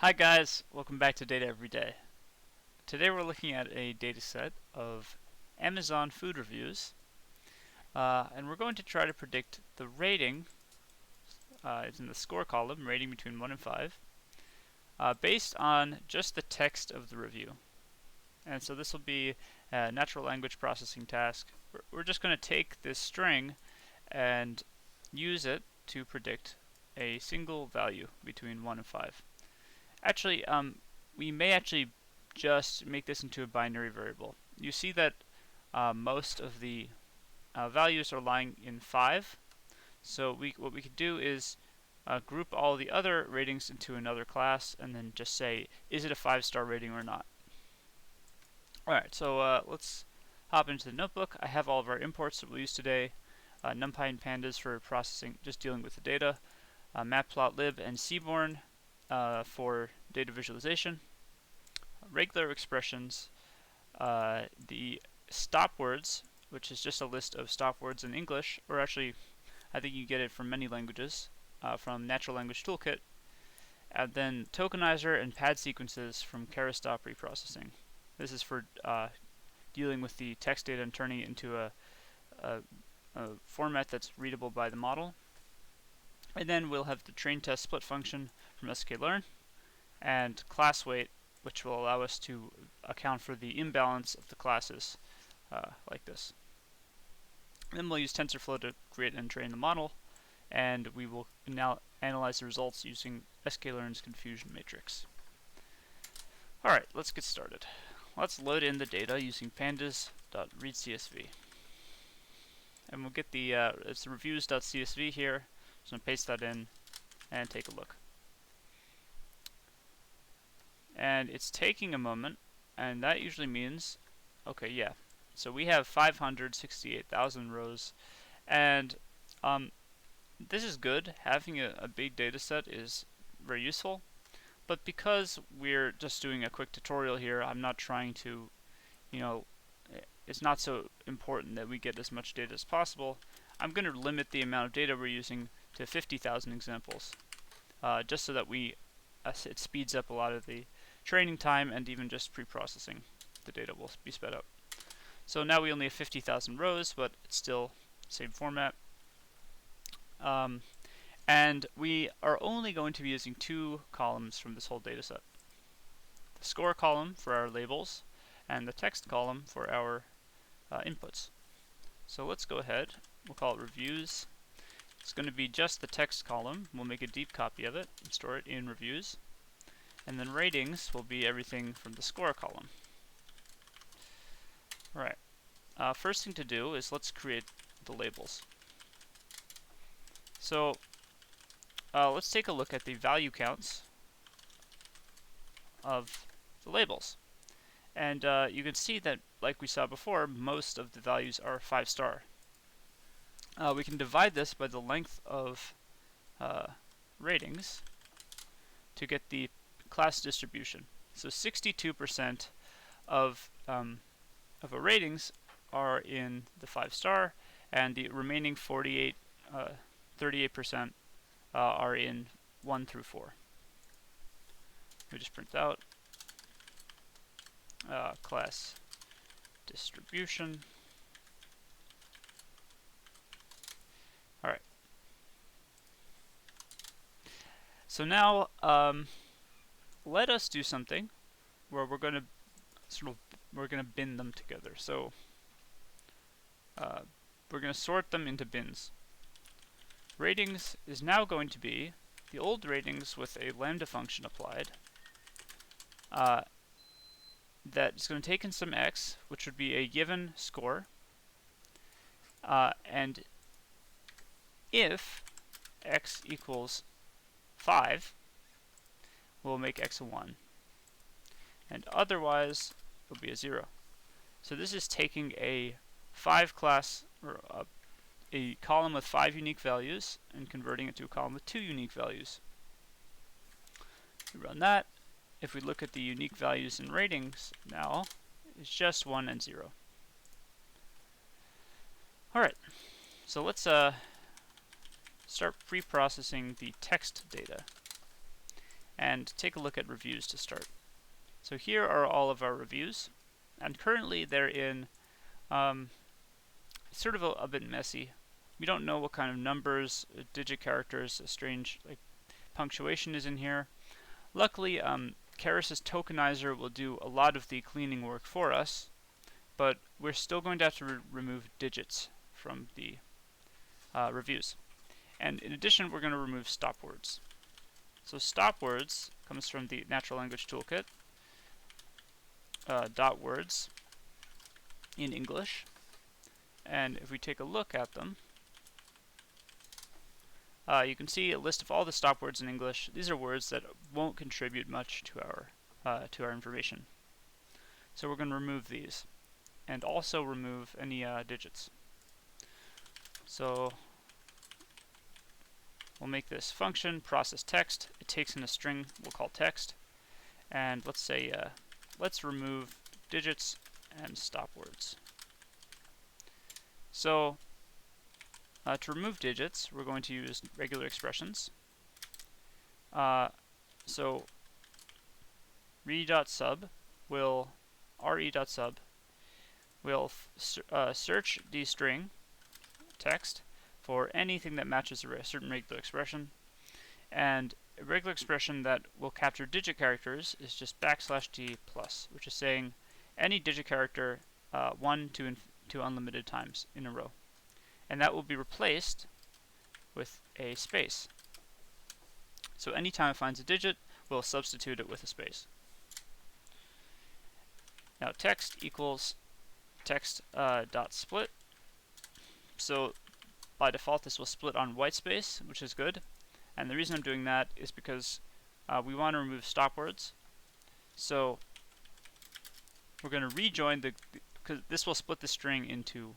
Hi guys, welcome back to Data Every Day. Today we're looking at a data set of Amazon food reviews, and we're going to try to predict the rating, it's in the score column, rating between 1 and 5, based on just the text of the review. And so this will be a natural language processing task. We're just going to take this string and use it to predict a single value between 1 and 5. Actually, we may actually just make this into a binary variable. You see that most of the values are lying in 5. So what we could do is group all the other ratings into another class and then just say, is it a 5-star rating or not? Alright, so let's hop into the notebook. I have all of our imports that we'll use today. NumPy and pandas for processing, just dealing with the data. Matplotlib and Seaborn for data visualization, regular expressions, the stop words, which is just a list of stop words in English, or actually I think you get it from many languages, from Natural Language Toolkit, and then tokenizer and pad sequences from Keras preprocessing. This is for dealing with the text data and turning it into a format that's readable by the model. And then we'll have the train test split function from sklearn, and class weight, which will allow us to account for the imbalance of the classes, like this. And then we'll use TensorFlow to create and train the model, and we will now analyze the results using sklearn's confusion matrix. Alright, let's get started. Let's load in the data using pandas.readcsv. And we'll get the, it's reviews.csv here. So I'm going to paste that in and take a look. And it's taking a moment, and that usually means, okay, yeah. So we have 568,000 rows, and this is good. Having a big data set is very useful, but because we're just doing a quick tutorial here, I'm not trying to, it's not so important that we get as much data as possible. I'm going to limit the amount of data we're using to 50,000 examples, just so that it speeds up a lot of the training time, and even just pre-processing the data will be sped up. So now we only have 50,000 rows, but it's still same format. And we are only going to be using 2 columns from this whole data set. The score column for our labels, and the text column for our inputs. So let's go ahead, we'll call it reviews. It's going to be just the text column. We'll make a deep copy of it and store it in reviews. And then ratings will be everything from the score column. Alright, first thing to do is let's create the labels. So let's take a look at the value counts of the labels. And you can see that, like we saw before, most of the values are 5-star. We can divide this by the length of ratings to get the class distribution. So 62% of our ratings are in the 5-star, and the remaining 38% are in 1 through 4. We just print out class distribution. Alright. So now let us do something where we're going to bin them together. So we're going to sort them into bins. Ratings is now going to be the old ratings with a lambda function applied. That is going to take in some x, which would be a given score, and if x equals 5, we'll make x a 1, and otherwise it'll be a 0. So this is taking a 5 class, or a column with 5 unique values, and converting it to a column with 2 unique values. We run that. If we look at the unique values in ratings now, it's just 1 and 0. Alright, so let's start pre-processing the text data. and take a look at reviews to start. So here are all of our reviews, and currently they're in sort of a bit messy. We don't know what kind of numbers, digit characters, a strange like punctuation is in here. Luckily, Keris's tokenizer will do a lot of the cleaning work for us, but we're still going to have to remove digits from the reviews. And in addition, we're going to remove stop words. So stop words comes from the natural language toolkit, dot words in English. And if we take a look at them, you can see a list of all the stop words in English. These are words that won't contribute much to our information. So we're going to remove these, and also remove any digits. So we'll make this function process text. It takes in a string we'll call text, and let's say let's remove digits and stop words. So to remove digits, we're going to use regular expressions. So re.sub will search the string text for anything that matches a certain regular expression, and a regular expression that will capture digit characters is just \d plus, which is saying any digit character 1 to unlimited times in a row, and that will be replaced with a space. So anytime it finds a digit, we'll substitute it with a space. Now text equals text dot split. So by default this will split on white space, which is good. And the reason I'm doing that is because we want to remove stop words. So we're going to rejoin because this will split the string into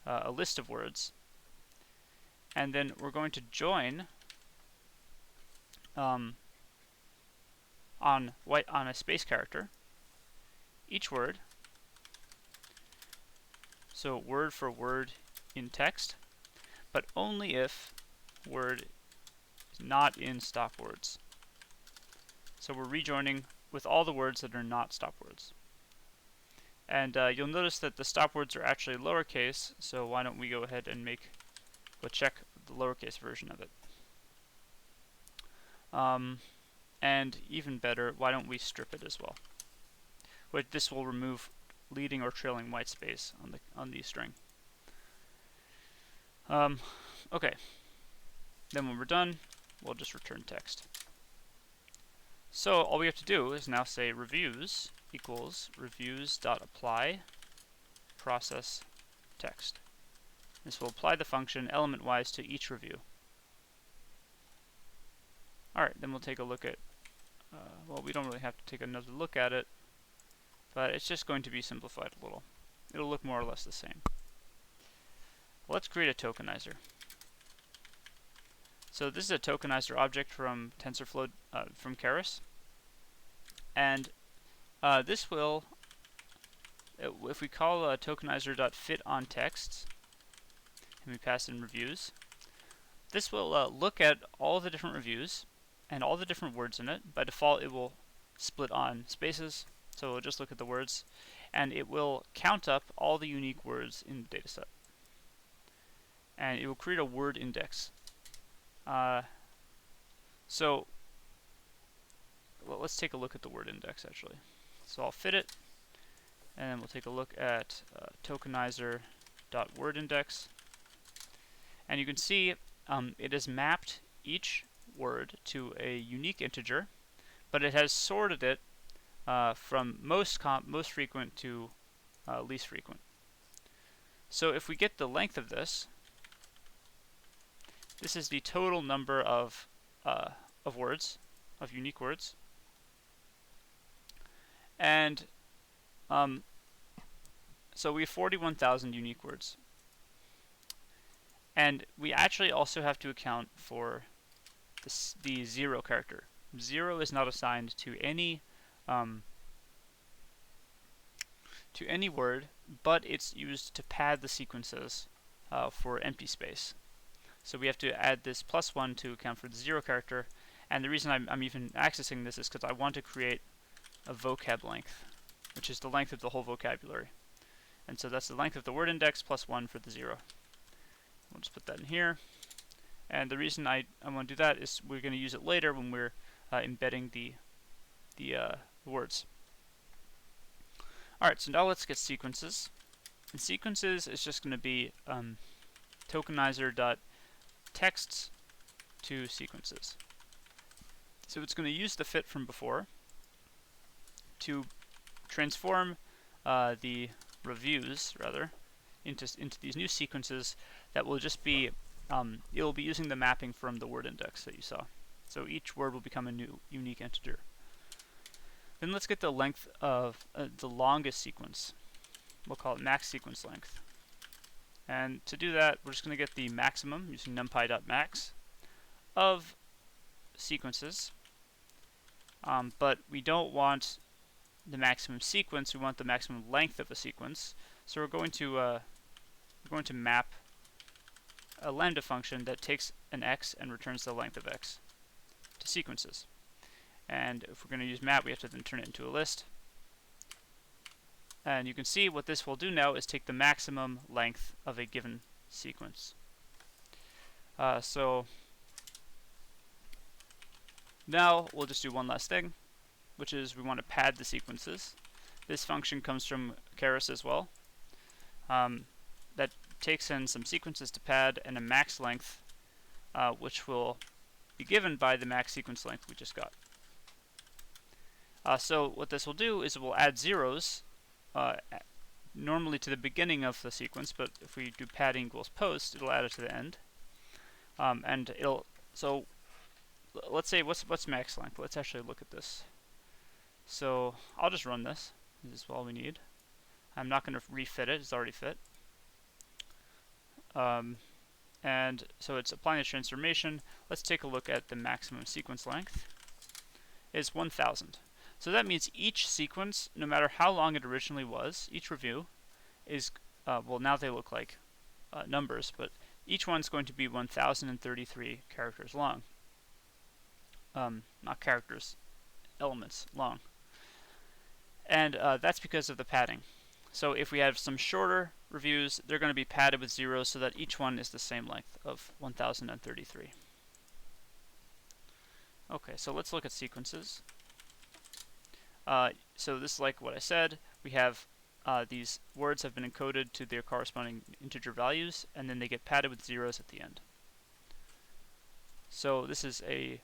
a list of words. And then we're going to join on a space character each word. So word for word in text, but only if word is not in stop words. So we're rejoining with all the words that are not stop words. And you'll notice that the stop words are actually lowercase, so why don't we go ahead and we'll check the lowercase version of it. And even better, why don't we strip it as well? This will remove leading or trailing white space on the string. Okay. Then when we're done, we'll just return text. So all we have to do is now say reviews equals reviews.apply process text. This will apply the function element-wise to each review. Alright, then we'll take a look at, well, we don't really have to take another look at it, but it's just going to be simplified a little. It'll look more or less the same. Let's create a tokenizer. So this is a tokenizer object from TensorFlow, from Keris. And this will, if we call tokenizer.fitOnText, and we pass in reviews, this will look at all the different reviews and all the different words in it. By default, it will split on spaces, so we'll just look at the words, and it will count up all the unique words in the dataset. And it will create a word index. So let's take a look at the word index actually. So I'll fit it, and we'll take a look at tokenizer.wordIndex. And you can see it has mapped each word to a unique integer, but it has sorted it from most frequent to least frequent. So if we get the length of this, this is the total number of words, of unique words. And so we have 41,000 unique words. And we actually also have to account for the 0 character. 0 is not assigned to any word, but it's used to pad the sequences for empty space. So we have to add this +1 to account for the 0 character, And the reason I'm even accessing this is because I want to create a vocab length, which is the length of the whole vocabulary. And so that's the length of the word index plus 1 for the 0. We'll just put that in here. And the reason I want to do that is we're going to use it later when we're embedding the words. Alright, so now let's get sequences. And sequences is just going to be tokenizer.texts to sequences. So it's going to use the fit from before to transform the reviews, rather, into these new sequences that will just be, it will be using the mapping from the word index that you saw. So each word will become a new unique integer. Then let's get the length of the longest sequence. We'll call it max sequence length. And to do that, we're just going to get the maximum using numpy.max of sequences. But we don't want the maximum sequence, we want the maximum length of a sequence. So we're going to map a lambda function that takes an x and returns the length of x to sequences. And if we're going to use map, we have to then turn it into a list. And you can see what this will do now is take the maximum length of a given sequence. So now we'll just do one last thing, which is we want to pad the sequences. This function comes from Keras as well. That takes in some sequences to pad and a max length, which will be given by the max sequence length we just got. So what this will do is it will add zeros normally to the beginning of the sequence, but if we do padding equals post, it'll add it to the end. And it'll, so let's say what's max length? Let's actually look at this. So I'll just run this. This is all we need. I'm not going to refit it, it's already fit. And so it's applying a transformation. Let's take a look at the maximum sequence length. It's 1000. So that means each sequence, no matter how long it originally was, each review is, well, now they look like numbers, but each one's going to be 1033 characters long. Not characters, elements long. And that's because of the padding. So if we have some shorter reviews, they're going to be padded with zeros so that each one is the same length of 1033. Okay, so let's look at sequences. So this is like what I said. We have these words have been encoded to their corresponding integer values, and then they get padded with zeros at the end. So this is a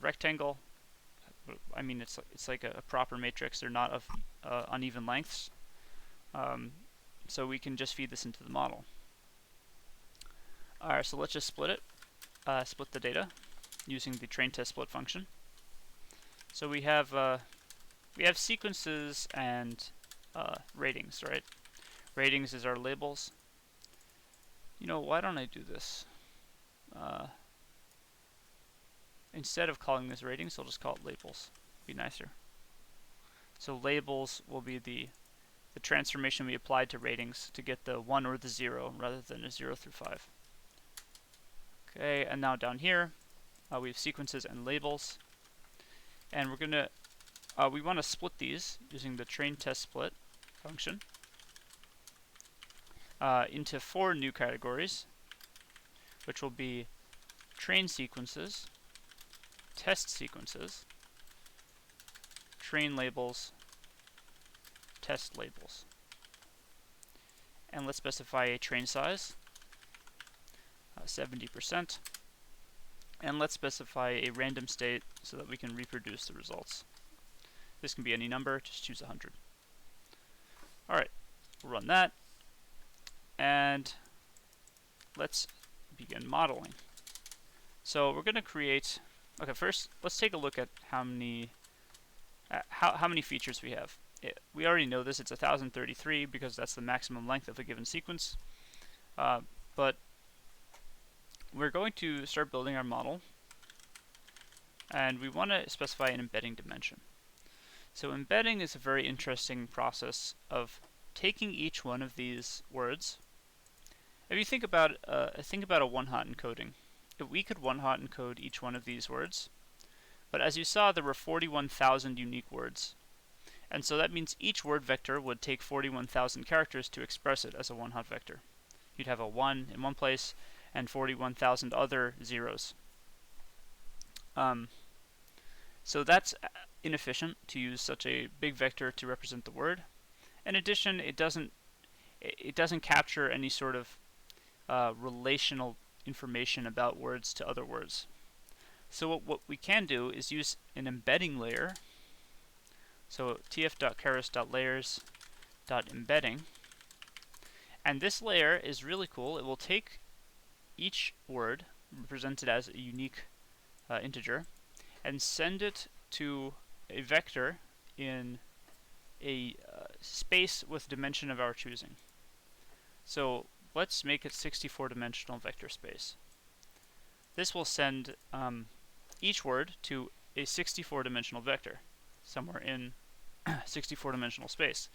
rectangle. I mean, it's like a proper matrix. They're not of uneven lengths. So we can just feed this into the model. Alright, so let's just split it. Split the data using the train test split function. So we have sequences and ratings, right? Ratings is our labels. You know, why don't I do this? Instead of calling this ratings, I'll just call it labels. Be nicer. So labels will be the transformation we applied to ratings to get the 1 or the 0 rather than a 0 through 5. Okay, and now down here we have sequences and labels, and we're gonna we want to split these using the train test split function into 4 new categories, which will be train sequences, test sequences, train labels, test labels. And let's specify a train size, 70%. And let's specify a random state so that we can reproduce the results. This can be any number, just choose 100. Alright, we'll run that. And let's begin modeling. So we're going to create, okay, first let's take a look at how many features we have. We already know this, it's 1033 because that's the maximum length of a given sequence. But we're going to start building our model, and we want to specify an embedding dimension. So embedding is a very interesting process of taking each one of these words. If you think about a one-hot encoding, if we could one-hot encode each one of these words, But as you saw, there were 41,000 unique words. And so that means each word vector would take 41,000 characters to express it as a one-hot vector. You'd have a 1 in one place and 41,000 other zeros. So that's inefficient to use such a big vector to represent the word. In addition, it doesn't capture any sort of relational information about words to other words. So what we can do is use an embedding layer. So tf.keras.layers.embedding, and this layer is really cool. It will take each word represented as a unique integer and send it to a vector in a space with dimension of our choosing. So let's make it 64-dimensional vector space. This will send each word to a 64-dimensional vector somewhere in 64-dimensional space,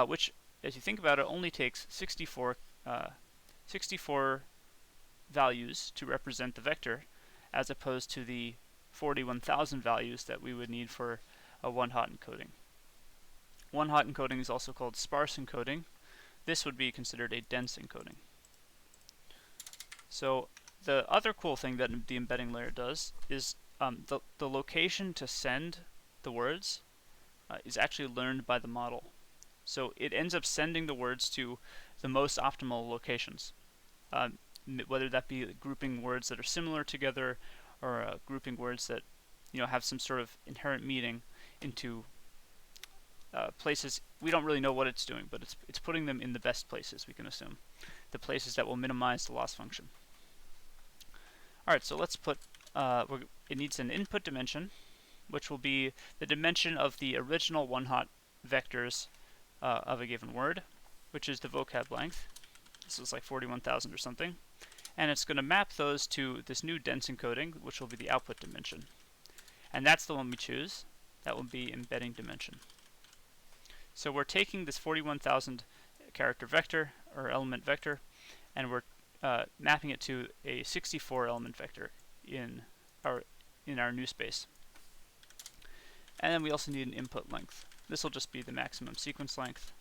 which, as you think about it, only takes 64 values to represent the vector, as opposed to the 41,000 values that we would need for a one-hot encoding. One-hot encoding is also called sparse encoding. This would be considered a dense encoding. So the other cool thing that the embedding layer does is the location to send the words is actually learned by the model. So it ends up sending the words to the most optimal locations, whether that be grouping words that are similar together, or grouping words that have some sort of inherent meaning into places. We don't really know what it's doing, but it's putting them in the best places, we can assume, the places that will minimize the loss function. Alright, so let's put, it needs an input dimension, which will be the dimension of the original one-hot vectors of a given word, which is the vocab length. This is like 41,000 or something. And it's going to map those to this new dense encoding, which will be the output dimension. And that's the one we choose. That will be embedding dimension. So we're taking this 41,000 character vector, or element vector, and we're mapping it to a 64 element vector in our new space. And then we also need an input length. This will just be the maximum sequence length.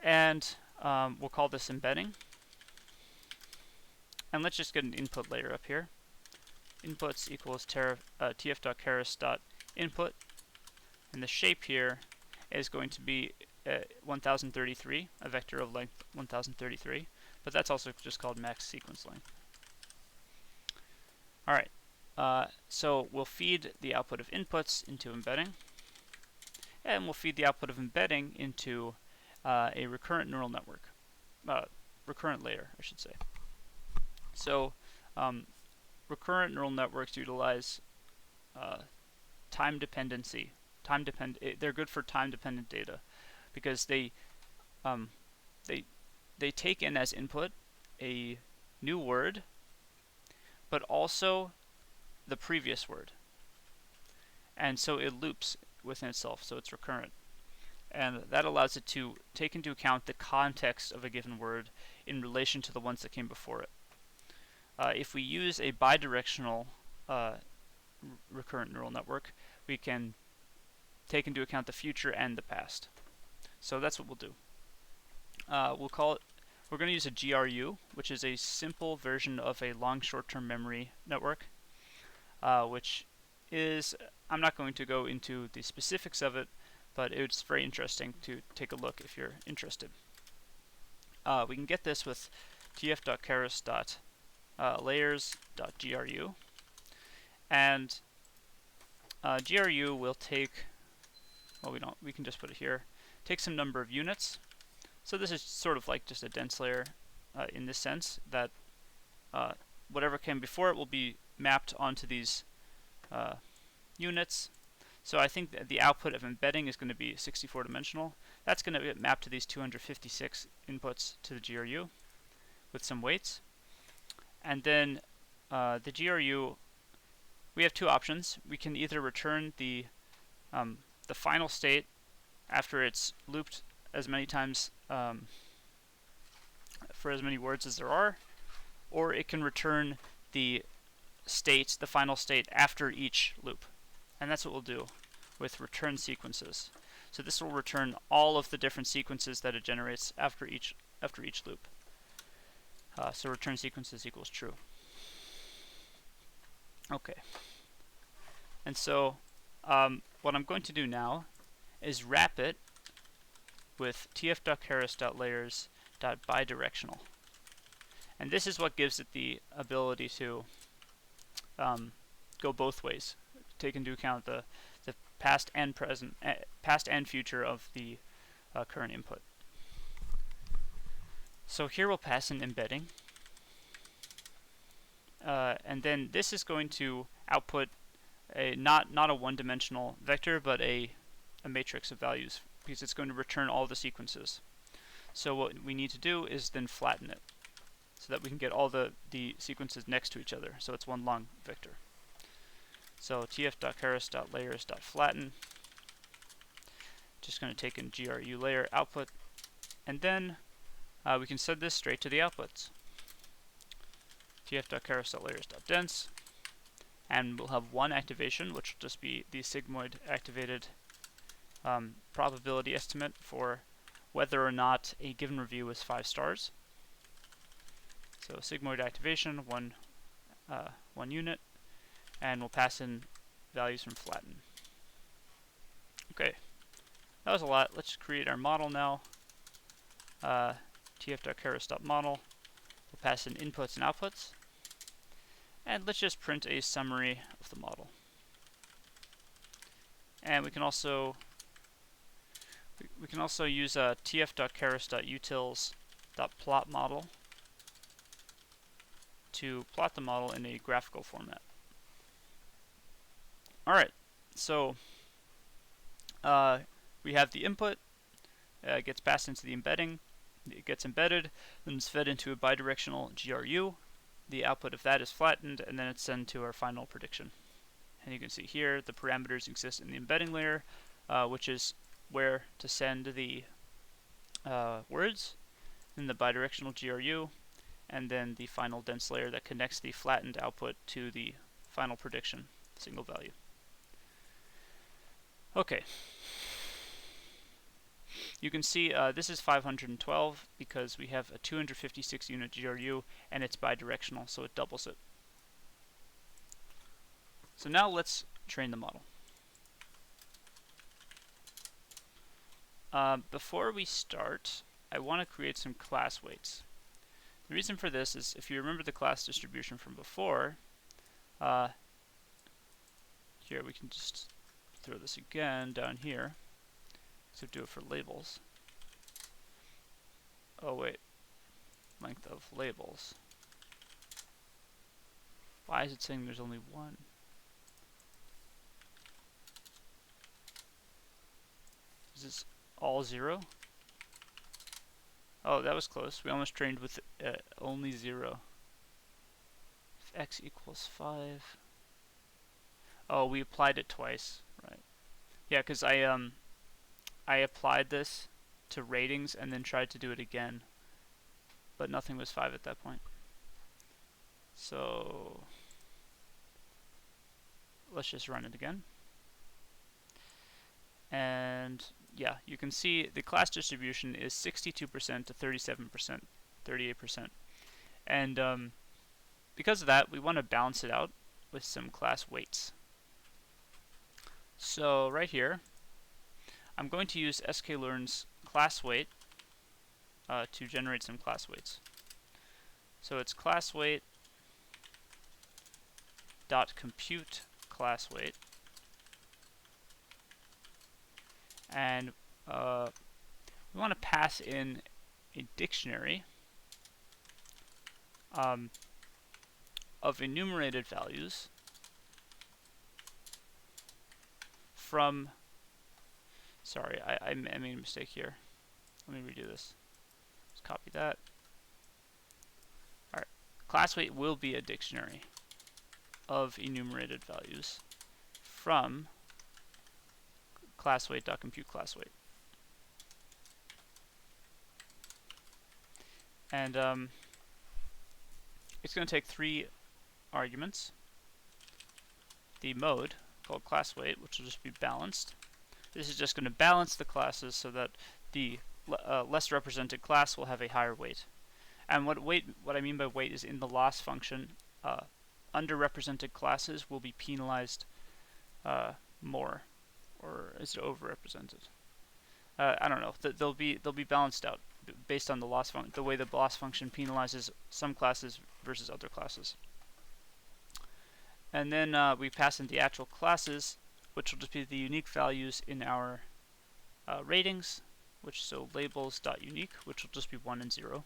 And we'll call this embedding. And let's just get an input layer up here. Inputs equals tf.keras.input. And the shape here is going to be 1033, a vector of length 1033. But that's also just called max sequence length. Alright, so we'll feed the output of inputs into embedding. And we'll feed the output of embedding into a recurrent neural network. Recurrent layer, I should say. So recurrent neural networks utilize time dependency. They're good for time-dependent data because they take in as input a new word, but also the previous word, and so it loops within itself. So it's recurrent, and that allows it to take into account the context of a given word in relation to the ones that came before it. If we use a bidirectional recurrent neural network, we can take into account the future and the past. So that's what we'll do. We're going to use a GRU, which is a simple version of a long short-term memory network, which is, I'm not going to go into the specifics of it, but it's very interesting to take a look if you're interested. We can get this with tf.keras.layers.gru, and GRU will take, well, we can just put it here, take some number of units. So this is sort of like just a dense layer in this sense, that whatever came before it will be mapped onto these units. So I think that the output of embedding is going to be 64-dimensional. That's going to get mapped to these 256 inputs to the GRU with some weights. And then the GRU, we have two options. We can either return the final state after it's looped as many times for as many words as there are, or it can return the state, the final state, after each loop. And that's what we'll do with return sequences. So this will return all of the different sequences that it generates after each loop. So return sequences equals true. Okay. And so what I'm going to do now is wrap it with tf.keras.layers.bidirectional. And this is what gives it the ability to go both ways, take into account the past and future of the current input. So here we'll pass an embedding, and then this is going to output a not a one-dimensional vector, but a matrix of values, because it's going to return all the sequences. So what we need to do is then flatten it, so that we can get all the sequences next to each other, so it's one long vector. So tf.keras.layers.flatten, just going to take in GRU layer output, and then we can send this straight to the outputs. tf.keras.layers.dense, and we'll have one activation, which will just be the sigmoid activated probability estimate for whether or not a given review is 5 stars. So sigmoid activation, one unit, and we'll pass in values from flatten. Okay, that was a lot. Let's create our model now. tf.keras.model. We'll pass in inputs and outputs, and let's just print a summary of the model. And we can also use tf.keras.utils.plotModel to plot the model in a graphical format. Alright, so we have the input, gets passed into the embedding, it gets embedded, then it's fed into a bidirectional GRU. The output of that is flattened, and then it's sent to our final prediction. And you can see here the parameters exist in the embedding layer, which is where to send the words, in the bidirectional GRU, and then the final dense layer that connects the flattened output to the final prediction, single value. Okay. You can see this is 512 because we have a 256 unit GRU and it's bidirectional, so it doubles it. So now let's train the model. Before we start, I want to create some class weights. The reason for this is, if you remember the class distribution from before, here we can just throw this again down here, except do it for labels. Oh wait, length of labels. Why is it saying there's only one? Is this all 0? Oh, that was close. We almost trained with only 0. If x equals 5. Oh, we applied it twice, right? Yeah, because I applied this to ratings and then tried to do it again, but nothing was 5 at that point. So let's just run it again. And yeah, you can see the class distribution is 62% to 37%, 38%. And because of that, we want to balance it out with some class weights. So right here, I'm going to use sklearn's class weight to generate some class weights. So it's class weight dot compute class weight, and we want to pass in a dictionary of enumerated values from, sorry, I made a mistake here. Let me redo this. Just copy that. Alright, class weight will be a dictionary of enumerated values from class weight.compute class weight. And it's going to take 3 arguments. the mode called class weight, which will just be balanced. This is just going to balance the classes so that the less represented class will have a higher weight. And what I mean by weight is in the loss function, underrepresented classes will be penalized more, or is it overrepresented? I don't know. They'll be balanced out based on the loss function, the way the loss function penalizes some classes versus other classes. And then we pass in the actual classes, which will just be the unique values in our ratings, so labels.unique, which will just be 1 and 0.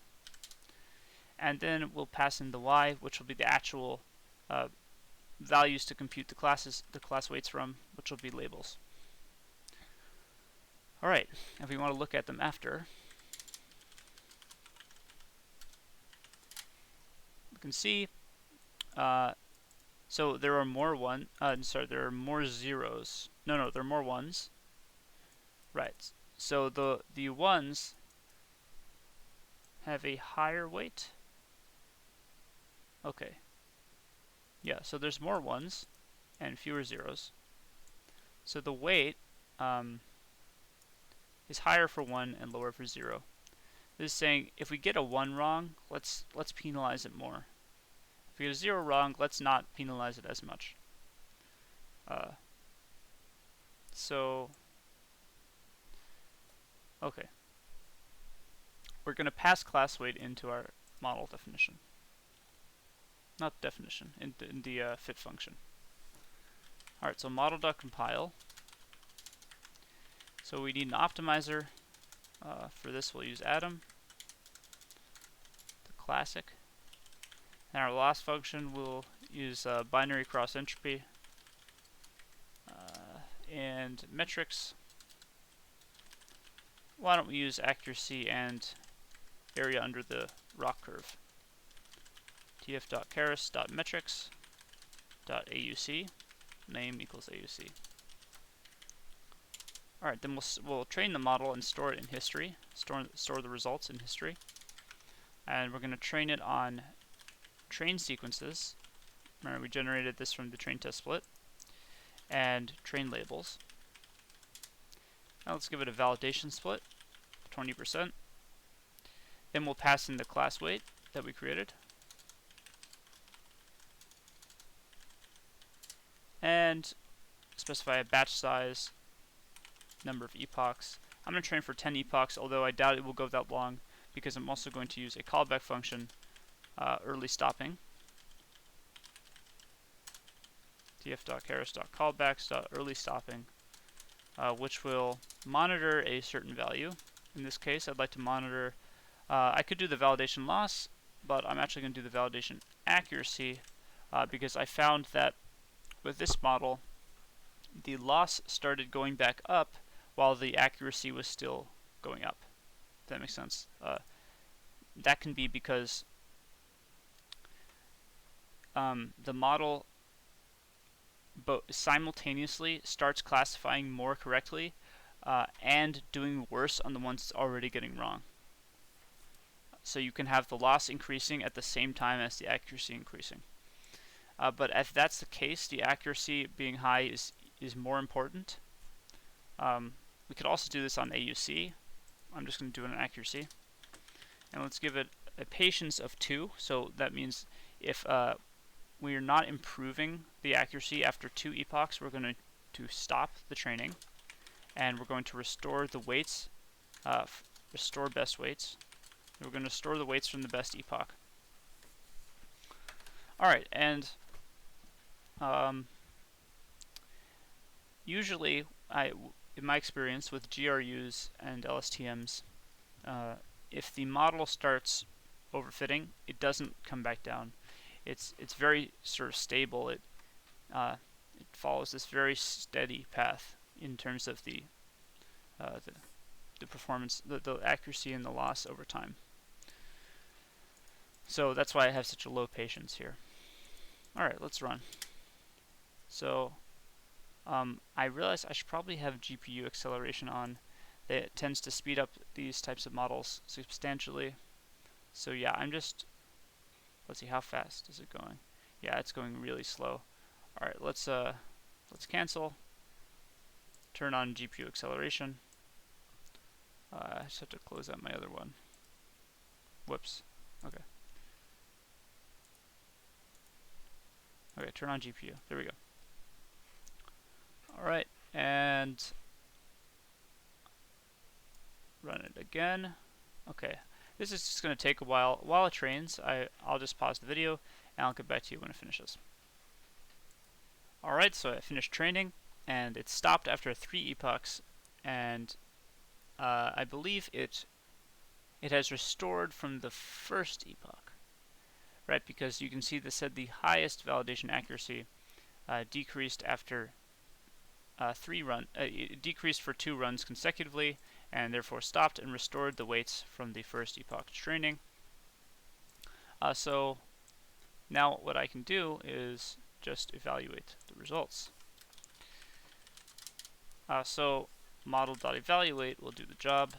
And then we'll pass in the y, which will be the actual values to compute the class weights from, which will be labels. Alright, if we want to look at them after, we can see so there are more there are more zeros. No, there are more ones. Right. So the ones have a higher weight. Okay. Yeah, so there's more ones and fewer zeros. So the weight is higher for 1 and lower for 0. This is saying if we get a 1 wrong, let's penalize it more. If we get a 0 wrong, let's not penalize it as much. Okay. We're going to pass class weight into our model definition. Not definition, in the fit function. Alright, so model.compile. So we need an optimizer. For this we'll use Atom, the classic. And our loss function will use binary cross entropy and metrics. Why don't we use accuracy and area under the rock curve. tf.keras.metrics.auc, name equals AUC. Alright, then we'll train the model and store it in history, store the results in history. And we're going to train it on train sequences. Remember, we generated this from the train test split. And train labels. Now let's give it a validation split, 20%. Then we'll pass in the class weight that we created. And specify a batch size, number of epochs. I'm going to train for 10 epochs, although I doubt it will go that long because I'm also going to use a callback function, early stopping. tf.keras.callbacks.early stopping, which will monitor a certain value. In this case, I'd like to monitor, I could do the validation loss, but I'm actually going to do the validation accuracy because I found that with this model, the loss started going back up while the accuracy was still going up. If that makes sense. That can be because the model simultaneously starts classifying more correctly and doing worse on the ones it's already getting wrong. So you can have the loss increasing at the same time as the accuracy increasing. But if that's the case, the accuracy being high is more important. We could also do this on AUC. I'm just going to do it on accuracy. And let's give it a patience of 2. So that means if we are not improving the accuracy after 2 epochs, we're going to stop the training. And we're going to restore the weights, restore best weights. We're going to store the weights from the best epoch. Alright, and usually, in my experience with GRUs and LSTMs, if the model starts overfitting, it doesn't come back down. It's very sort of stable. It follows this very steady path in terms of the performance, the accuracy and the loss over time. So that's why I have such a low patience here. Alright, let's run. So I realize I should probably have GPU acceleration on. That tends to speed up these types of models substantially. So yeah, let's see, how fast is it going? Yeah, it's going really slow. All right, let's cancel. Turn on GPU acceleration. I just have to close out my other one. Whoops. Okay. Okay, turn on GPU. There we go. All right, and run it again. Okay, this is just going to take a while. While it trains, I'll just pause the video, and I'll get back to you when it finishes. All right, so I finished training, and it stopped after 3 epochs, and I believe it has restored from the first epoch, right? Because you can see this said the highest validation accuracy decreased after 3 runs. It decreased for 2 runs consecutively, and therefore stopped and restored the weights from the first epoch training. So now what I can do is just evaluate the results. So model.evaluate will do the job.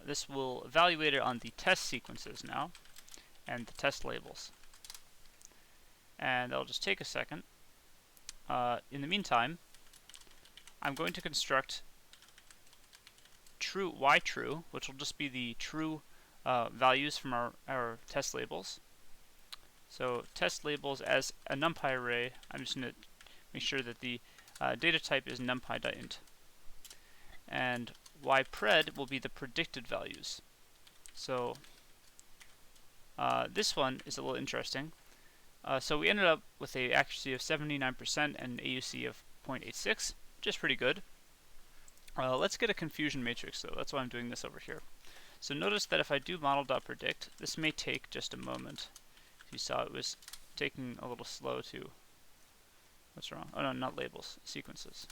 This will evaluate it on the test sequences now and the test labels. And that'll just take a second. In the meantime, I'm going to construct true y_true, which will just be the true values from our test labels. So test labels as a numpy array. I'm just going to make sure that the data type is numpy.int. And ypred will be the predicted values. So this one is a little interesting. So we ended up with an accuracy of 79% and an AUC of 0.86, which is pretty good. Let's get a confusion matrix though. That's why I'm doing this over here. So notice that if I do model.predict, this may take just a moment. You saw it was taking a little slow to... What's wrong? Oh no, not labels, sequences.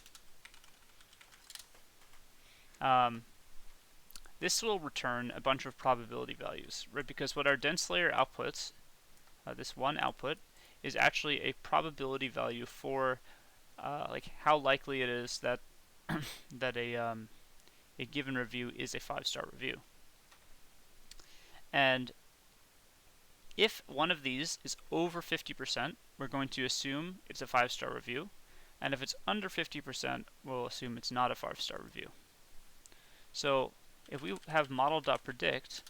This will return a bunch of probability values, right? Because what our dense layer outputs, this one output, is actually a probability value for like how likely it is that that a given review is a 5-star review. And if one of these is over 50%, we're going to assume it's a 5-star review, and if it's under 50%, we'll assume it's not a 5-star review. So if we have model.predict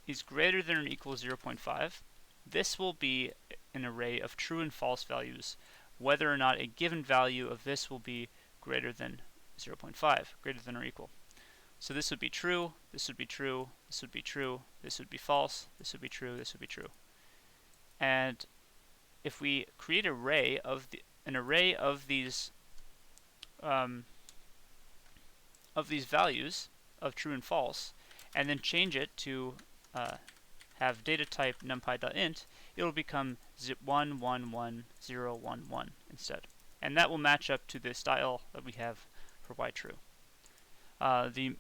is greater than or equal to 0.5, this will be an array of true and false values, whether or not a given value of this will be greater than 0.5, greater than or equal. So this would be true, this would be true, this would be true, this would be false, this would be true, this would be true. And if we create an array of these values of true and false, and then change it to have data type numpy.int, it will become 111011 instead. And that will match up to the style that we have for ytrue. The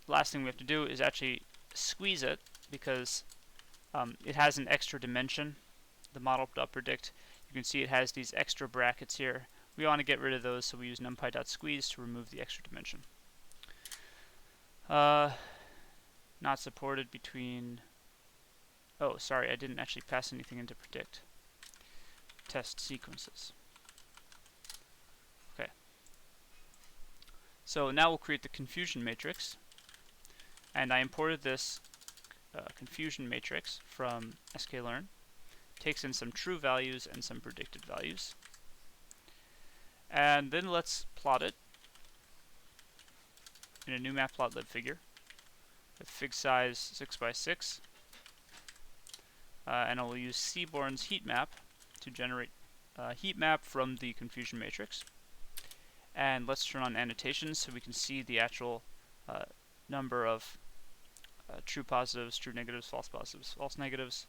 last thing we have to do is actually squeeze it, because it has an extra dimension, the model.predict. You can see it has these extra brackets here. We want to get rid of those, so we use numpy.squeeze to remove the extra dimension. Not supported between... Oh, sorry, I didn't actually pass anything into predict. Test sequences. Okay. So now we'll create the confusion matrix. And I imported this confusion matrix from sklearn. Takes in some true values and some predicted values. And then let's plot it in a new matplotlib figure with fig size 6x6. And I will use Seaborn's heat map to generate heat map from the confusion matrix. And let's turn on annotations so we can see the actual number of true positives, true negatives, false positives, false negatives.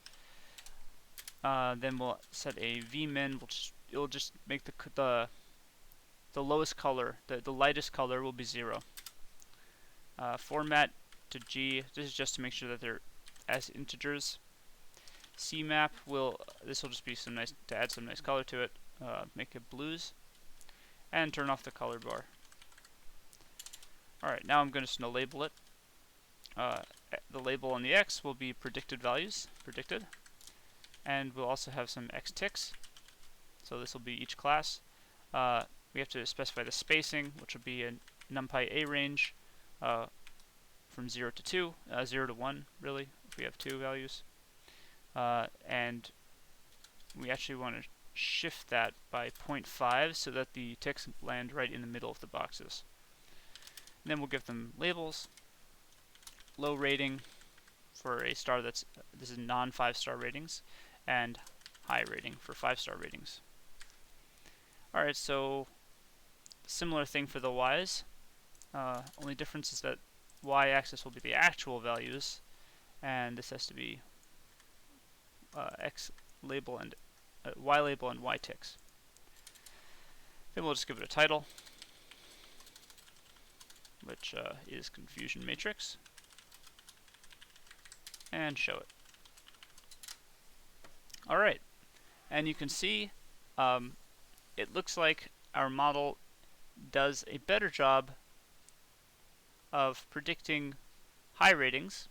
Then we'll set a vmin. It'll just make the lowest color, the lightest color will be 0. Format to G. This is just to make sure that they're as integers. CMap this will just be some nice, to add some nice color to it. Make it blues, and turn off the color bar. All right, now I'm just going to label it. The label on the X will be predicted values, predicted, and we'll also have some xticks. So this will be each class. We have to specify the spacing, which will be a numpy a range from 0 to 2, 0 to 1 really, if we have two values. And we actually want to shift that by 0.5 so that the ticks land right in the middle of the boxes. And then we'll give them labels, low rating for a star this is non 5-star ratings, and high rating for 5-star ratings. Alright, so similar thing for the y's. Only difference is that y-axis will be the actual values, and this has to be x label and y label and y ticks. Then we'll just give it a title, which is confusion matrix, and show it. Alright, and you can see it looks like our model does a better job of predicting high ratings,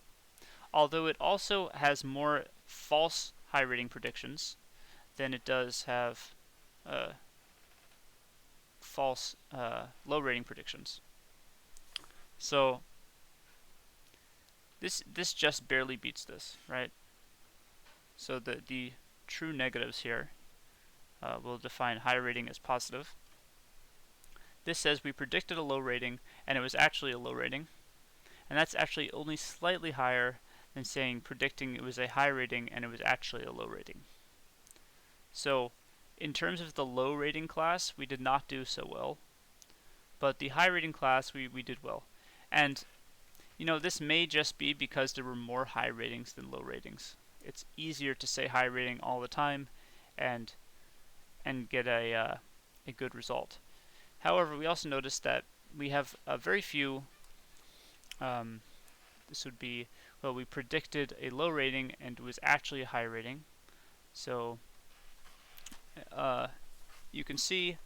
although it also has more false high rating predictions than it does have false low rating predictions. So this just barely beats this, right? So the true negatives here will define high rating as positive. This says we predicted a low rating and it was actually a low rating, and that's actually only slightly higher than saying predicting it was a high rating and it was actually a low rating. So in terms of the low rating class, we did not do so well, but the high rating class we did well. And you know, this may just be because there were more high ratings than low ratings. It's easier to say high rating all the time and get a good result. However, we also noticed that we have very few, this would be, well, we predicted a low rating and it was actually a high rating. So you can see,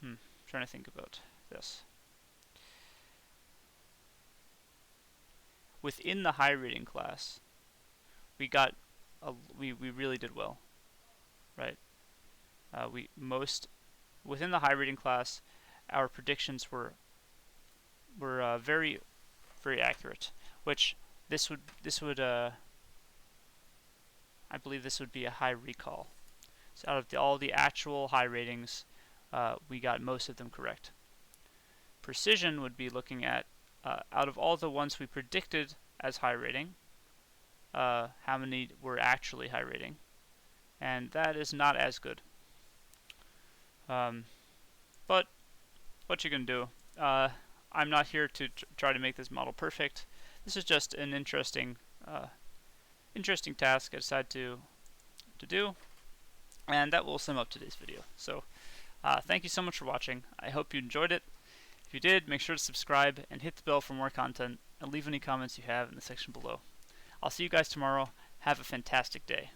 I'm trying to think about this. Within the high rating class, we got, we really did well, right? Within the high rating class, our predictions were very, very accurate. Which this would I believe this would be a high recall. So out of all the actual high ratings, we got most of them correct. Precision would be looking at out of all the ones we predicted as high rating, how many were actually high rating, and that is not as good. But what you can do, I'm not here to try to make this model perfect. This is just an interesting task I decided to do, and that will sum up today's video. So thank you so much for watching. I hope you enjoyed it. If you did, make sure to subscribe and hit the bell for more content, and leave any comments you have in the section below. I'll see you guys tomorrow. Have a fantastic day.